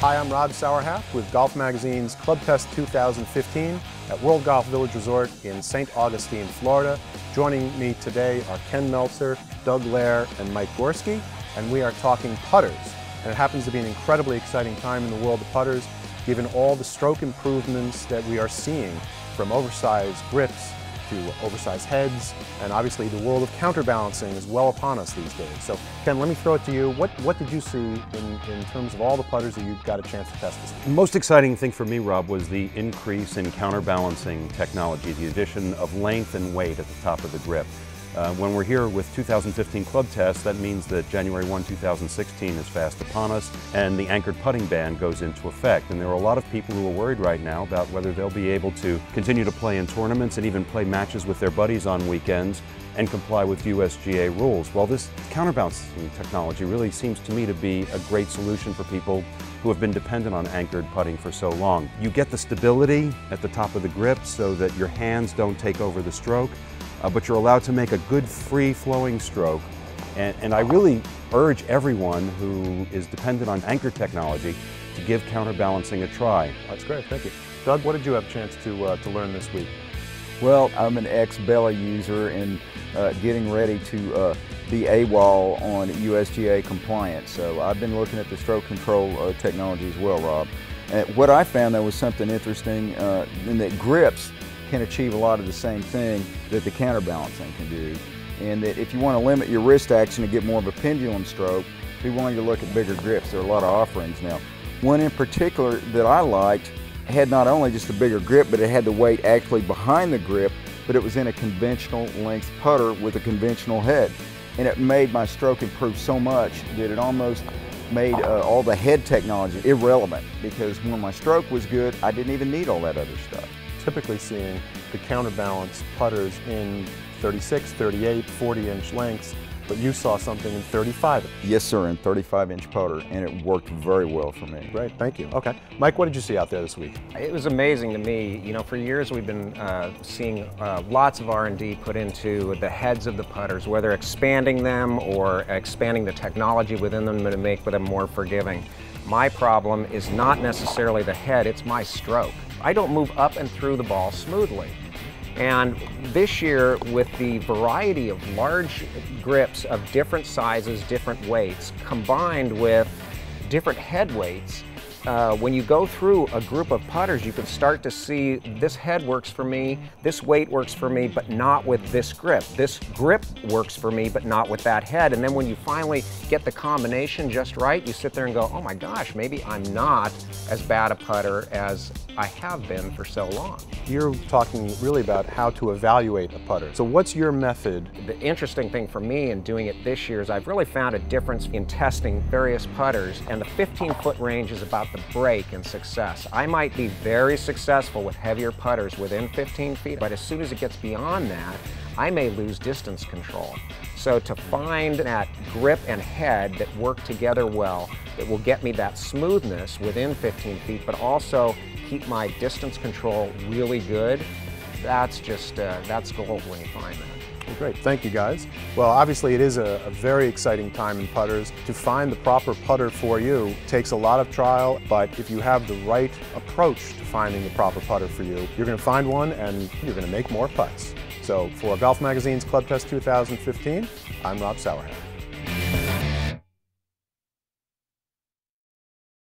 Hi, I'm Rob Sauerhaft with Golf Magazine's ClubTest 2015 at World Golf Village Resort in St. Augustine, Florida. Joining me today are Ken Meltzer, Doug Lair, and Mike Gorski, and we are talking putters. And it happens to be an incredibly exciting time in the world of putters, given all the stroke improvements that we are seeing, from oversized grips to oversized heads, and obviously the world of counterbalancing is well upon us these days. So Ken, let me throw it to you. What did you see in terms of all the putters that you got a chance to test this week? The most exciting thing for me, Rob, was the increase in counterbalancing technology, the addition of length and weight at the top of the grip. When we're here with 2015 Club Test, that means that January 1, 2016 is fast upon us, and the anchored putting ban goes into effect. And there are a lot of people who are worried right now about whether they'll be able to continue to play in tournaments and even play matches with their buddies on weekends and comply with USGA rules. Well, this counterbalancing technology really seems to me to be a great solution for people who have been dependent on anchored putting for so long. You get the stability at the top of the grip so that your hands don't take over the stroke, but you're allowed to make a good free-flowing stroke. And I really urge everyone who is dependent on anchor technology to give counterbalancing a try. That's great, thank you. Doug, what did you have a chance to learn this week? Well, I'm an ex-Bella user and getting ready to be AWOL on USGA compliance. So I've been looking at the stroke control technology as well, Rob. What I found that was something interesting in that grips can achieve a lot of the same thing that the counterbalancing can do. And that if you want to limit your wrist action and get more of a pendulum stroke, be willing to look at bigger grips. There are a lot of offerings now. One in particular that I liked had not only just a bigger grip, but it had the weight actually behind the grip, but it was in a conventional length putter with a conventional head. And it made my stroke improve so much that it almost made all the head technology irrelevant, because when my stroke was good, I didn't even need all that other stuff. Typically seeing the counterbalance putters in 36, 38, 40-inch lengths, but you saw something in 35. Yes, sir, in 35-inch putter, and it worked very well for me. Great, thank you. Okay, Mike, what did you see out there this week? It was amazing to me. You know, for years we've been seeing lots of R&D put into the heads of the putters, whether expanding them or expanding the technology within them to make them more forgiving. My problem is not necessarily the head, it's my stroke. I don't move up and through the ball smoothly. And this year, with the variety of large grips of different sizes, different weights, combined with different head weights, when you go through a group of putters, you can start to see this head works for me, this weight works for me, but not with this grip. This grip works for me, but not with that head. And then when you finally get the combination just right, you sit there and go, oh my gosh, maybe I'm not as bad a putter as I have been for so long. You're talking really about how to evaluate a putter. So what's your method? The interesting thing for me in doing it this year is I've really found a difference in testing various putters, and the 15-foot range is about the break in success. I might be very successful with heavier putters within 15 feet, but as soon as it gets beyond that, I may lose distance control. So to find that grip and head that work together well, that will get me that smoothness within 15 feet, but also keep my distance control really good, that's just, that's gold when you find that. Well, great, thank you guys. Well, obviously it is a very exciting time in putters. To find the proper putter for you takes a lot of trial, but if you have the right approach to finding the proper putter for you, you're going to find one and you're going to make more putts. So for Golf Magazine's Club Test 2015, I'm Rob Sauerhaft.